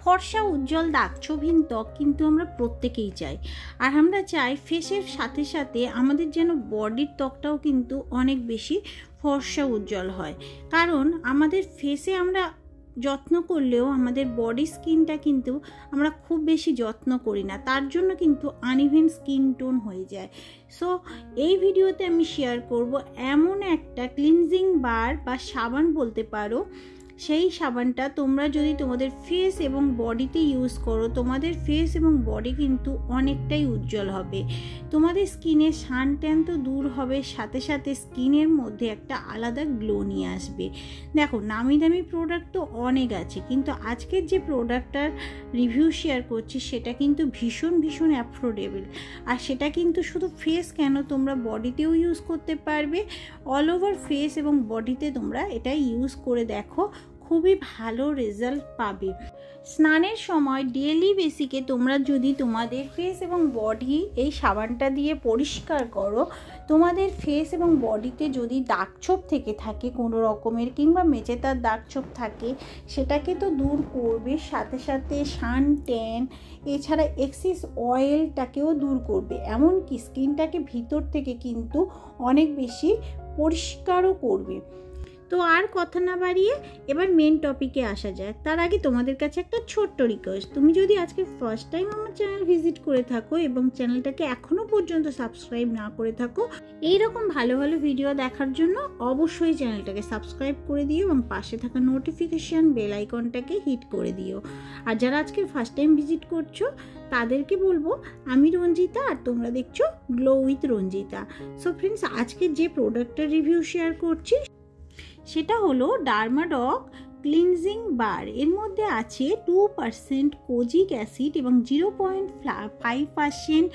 ফর্সা উজ্জ্বল দাগছোপহীন ত্বক কিন্তু আমরা প্রত্যেকেই চাই। আর আমরা চাই ফেসের সাথে সাথে আমাদের যেন বডির ত্বকটাও কিন্তু অনেক বেশি ফর্সা উজ্জ্বল হয়। কারণ আমাদের ফেসে আমরা যত্ন করলেও আমাদের বডি স্কিনটা কিন্তু আমরা খুব বেশি যত্ন করি না, তার জন্য কিন্তু আনইভেন স্কিন টোন হয়ে যায়। সো এই ভিডিওতে আমি শেয়ার করব এমন একটা ক্লিনজিং বার বা সাবান বলতে পারো, সেই সাবানটা তোমরা যদি তোমাদের ফেস এবং বডিতে ইউজ করো, তোমাদের ফেস এবং বডি কিন্তু অনেকটাই উজ্জ্বল হবে। তোমাদের স্কিনে সান ট্যান তো দূর হবে, সাথে সাথে স্কিনের মধ্যে একটা আলাদা গ্লো নিয়ে আসবে। দেখো, নামি দামি প্রোডাক্ট তো অনেক আছে, কিন্তু আজকের যে প্রোডাক্টটার রিভিউ শেয়ার করছি সেটা কিন্তু ভীষণ অ্যাফোর্ডেবল। আর সেটা কিন্তু শুধু ফেস কেন, তোমরা বডিতেও ইউজ করতে পারবে। অল ওভার ফেস এবং বডিতে তোমরা এটা ইউজ করে দেখো, খুবই ভালো রেজাল্ট পাবে। স্নানের সময় ডেইলি বেসিকে তোমরা যদি তোমাদের ফেস এবং বডি এই সাবানটা দিয়ে পরিষ্কার করো, তোমাদের ফেস এবং বডিতে যদি দাগছোপ থেকে থাকে কোনো রকমের, কিংবা মেচেতার দাগছোপ থাকে, সেটাকে তো দূর করবে, সাথে সাথে সান ট্যান এছাড়া এক্সেস অয়েলটাকেও দূর করবে, এমনকি স্কিনটাকে ভিতর থেকে কিন্তু অনেক বেশি পরিষ্কারও করবে। তো আর কথা না বাড়িয়ে এবার মেন টপিকে আসা যায়। তার আগে তোমাদের কাছে একটা ছোট্ট রিকোয়েস্ট, তুমি যদি আজকে ফার্স্ট টাইম আমার চ্যানেল ভিজিট করে থাকো এবং চ্যানেলটাকে এখনও পর্যন্ত সাবস্ক্রাইব না করে থাকো, এইরকম ভালো ভিডিও দেখার জন্য অবশ্যই চ্যানেলটাকে সাবস্ক্রাইব করে দিও এবং পাশে থাকা নোটিফিকেশান বেল আইকনটাকে হিট করে দিও। আর যারা আজকে ফার্স্ট টাইম ভিজিট করছো তাদেরকে বলবো, আমি রঞ্জিতা আর তোমরা দেখছো glow with Ranjita. So friends, আজকে যে প্রোডাক্টের রিভিউ শেয়ার করছি সেটা হলো ডার্মাডক ক্লিনজিং বার। এর মধ্যে আছে 2% কোজিক অ্যাসিড এবং 0.5%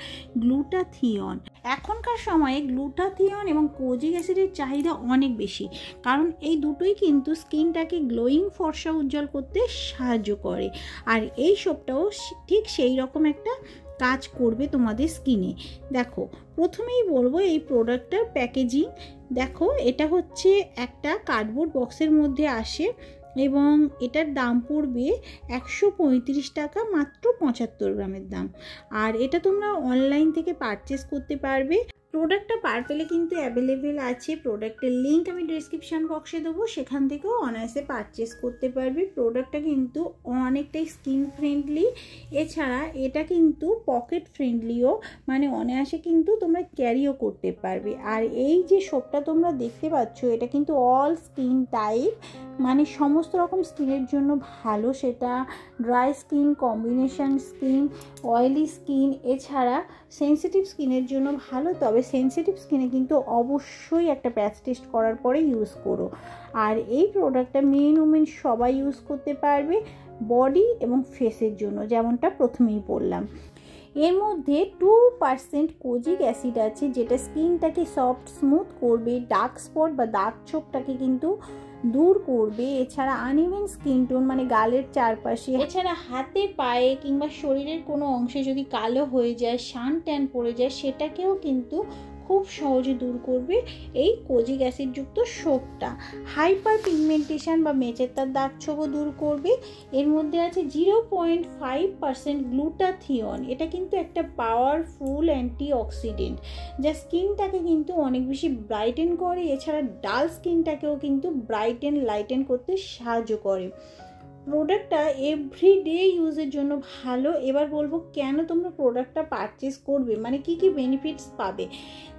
গ্লুটাথিয়ন। এখনকার সময়ে গ্লুটাথিয়ন এবং কোজিক অ্যাসিডের চাহিদা অনেক বেশি, কারণ এই দুটোই কিন্তু স্কিনটাকে গ্লোয়িং ফর্সা উজ্জ্বল করতে সাহায্য করে। আর এই সবটাও ঠিক সেই রকম একটা কাজ করবে তোমাদের স্কিনে। দেখো, প্রথমেই বলবো এই প্রোডাক্টটার প্যাকেজিং। দেখো, এটা হচ্ছে একটা কার্ডবোর্ড বক্সের মধ্যে আসে এবং এটার দাম পড়বে 135 টাকা, মাত্র 75 গ্রামের দাম। আর এটা তোমরা অনলাইন থেকে পারচেস করতে পারবে। প্রোডাক্টটা পার্পেলে কিন্তু অ্যাভেলেবেল আছে, প্রোডাক্টের লিঙ্ক আমি ডিসক্রিপশান বক্সে দেবো, সেখান থেকেও অনায়াসে পারচেস করতে পারবে। প্রোডাক্টটা কিন্তু অনেকটাই স্কিন ফ্রেন্ডলি, এছাড়া এটা কিন্তু পকেট ফ্রেন্ডলিও, মানে অনায়াসে কিন্তু তোমরা ক্যারিও করতে পারবে। আর এই যে সোপটা তোমরা দেখতে পাচ্ছ, এটা কিন্তু অল স্কিন টাইপ, মানে সমস্ত রকম স্কিনের জন্য ভালো। সেটা dry skin, combination skin, oily skin, এছাড়া সেন্সিটিভ স্কিনের জন্য ভালো। তবে সেন্সিটিভ স্কিনে কিন্তু অবশ্যই একটা প্যাচ টেস্ট করার পরে ইউজ করো। আর এই প্রোডাক্টটা মেন উমেন সবাই ইউজ করতে পারবে, বডি এবং ফেসের জন্য, যেমনটা প্রথমেই বললাম। এর মধ্যে 2% কোজিক অ্যাসিড আছে, যেটা স্কিনটাকে সফট স্মুথ করবে, ডার্ক স্পট বা দাগ ছোপটাকে কিন্তু দূর করবে। এছাড়া আনইভেন স্কিন টোন, মানে গালের চারপাশে, এছাড়া হাতে পায়ে কিংবা শরীরের কোনো অংশে যদি কালো হয়ে যায়, সান ট্যান পড়ে যায়, সেটাকেও কিন্তু খুব সহজে দূর করবে এই কোজিক অ্যাসিডযুক্ত সোপটা। হাইপার পিগমেন্টেশন বা মেচেতার দাগ ছোপও দূর করবে। এর মধ্যে আছে 0.5% গ্লুটাথিয়ন। এটা কিন্তু একটা পাওয়ারফুল অ্যান্টিঅক্সিডেন্ট, যা স্কিনটাকে কিন্তু অনেক বেশি ব্রাইটেন করে, এছাড়া ডাল স্কিনটাকেও কিন্তু ব্রাইটেন লাইটেন করতে সাহায্য করে। প্রোডাক্টটা এভরিডে ইউজের জন্য ভালো। এবার বলবো কেন তোমরা প্রোডাক্টটা পারচেস করবে, মানে কি বেনিফিটস পাবে।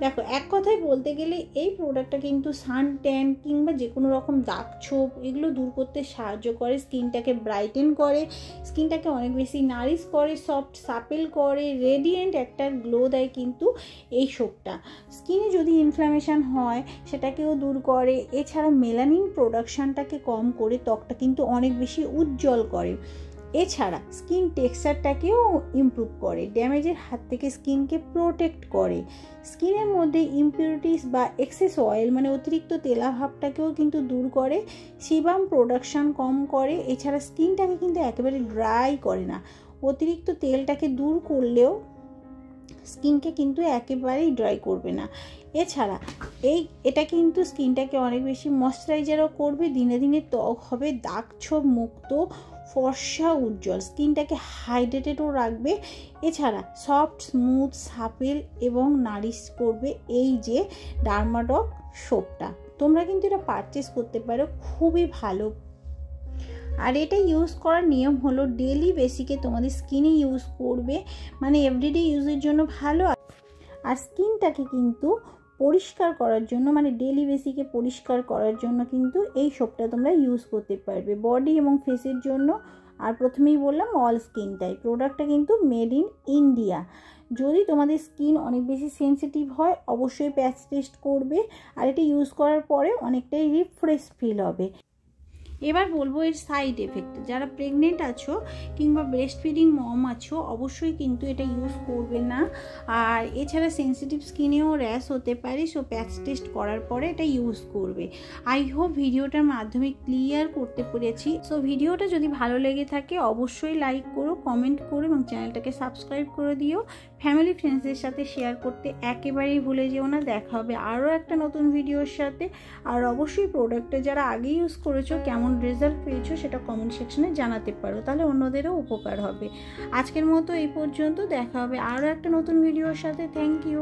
দেখো, এক কথায় বলতে গেলে এই প্রোডাক্টটা কিন্তু সান ট্যান কিংবা যে কোনো রকম দাগ ছোপ এগুলো দূর করতে সাহায্য করে, স্কিনটাকে ব্রাইটেন করে, স্কিনটাকে অনেক বেশি নারিশ করে, সফট সাপেল করে, রেডিয়েন্ট একটা গ্লো দেয় কিন্তু এই সোপটা। স্কিনে যদি ইনফ্লামেশন হয় সেটাকেও দূর করে, এছাড়া মেলানিন প্রোডাকশানটাকে কম করে ত্বকটা কিন্তু অনেক বেশি উজ্জ্বল করে। এছাড়া স্কিন টেক্সচারটাকেও ইমপ্রুভ করে, ড্যামেজের হাত থেকে স্কিনকে প্রোটেক্ট করে, স্কিনের মধ্যে ইমপিউরিটিস বা এক্সেস অয়েল মানে অতিরিক্ত তেলাভাবটাকেও কিন্তু দূর করে, সিবাম প্রোডাকশান কম করে, এছাড়া স্কিনটাকে কিন্তু একেবারে ড্রাই করে না। অতিরিক্ত তেলটাকে দূর করলেও স্কিনকে কিন্তু একেবারেই ড্রাই করবে না। এছাড়া এটা কিন্তু স্কিনটাকে অনেক বেশি ময়শ্চারাইজারও করবে, দিনে দিনে ত্বক হবে দাগ ছোপ মুক্ত, ফর্সা উজ্জ্বল, স্কিনটাকে হাইড্রেটেডও রাখবে। এছাড়া সফট, স্মুথ, সাপেল এবং নারিশ করবে এই যে ডার্মাডক সোপটা। তোমরা কিন্তু এটা পারচেস করতে পারো, খুবই ভালো। আর এটা ইউজ করার নিয়ম হলো ডেলি বেসিকে তোমাদের স্কিনে ইউজ করবে, মানে এভরিডে ইউজের জন্য ভালো। আর স্কিনটাকে কিন্তু পরিষ্কার করার জন্য, মানে ডেলি বেসিকে পরিষ্কার করার জন্য কিন্তু এই সোপটা তোমরা ইউজ করতে পারবে বডি এবং ফেসের জন্য। আর প্রথমেই বললাম অল স্কিন টাইপ, প্রোডাক্টটা কিন্তু মেড ইন ইন্ডিয়া। যদি তোমাদের স্কিন অনেক বেশি সেন্সিটিভ হয় অবশ্যই প্যাচ টেস্ট করবে, আর এটা ইউজ করার পরে অনেকটাই রিফ্রেশ ফিল হবে। এবার বলবো এর সাইড এফেক্ট। যারা প্রেগনেন্ট আছো কিংবা ব্রেস্ট ফিডিং মম আছো অবশ্যই কিন্তু এটা ইউজ করবে না। আর এছাড়া সেন্সিটিভ স্কিনেও র্যাশ হতে পারে, সো প্যাচ টেস্ট করার পরে এটা ইউজ করবে। আই হোপ ভিডিওটার মাধ্যমে ক্লিয়ার করতে পেরেছি। সো ভিডিওটা যদি ভালো লেগে থাকে অবশ্যই লাইক করো, কমেন্ট করো এবং চ্যানেলটাকে সাবস্ক্রাইব করে দিও। ফ্যামিলি ফ্রেন্ডসদের সাথে শেয়ার করতে একেবারেই ভুলে যেও না। দেখা হবে আরও একটা নতুন ভিডিওর সাথে। আর অবশ্যই প্রোডাক্টটা যারা আগে ইউজ করেছো কেমন রেজাল্ট পেয়েছো সেটা কমেন্ট সেকশনে জানাতে পারো, তাহলে অন্যদেরও উপকার হবে। আজকের মতো এই পর্যন্ত, দেখা হবে আরও একটা নতুন ভিডিওর সাথে। Thank you.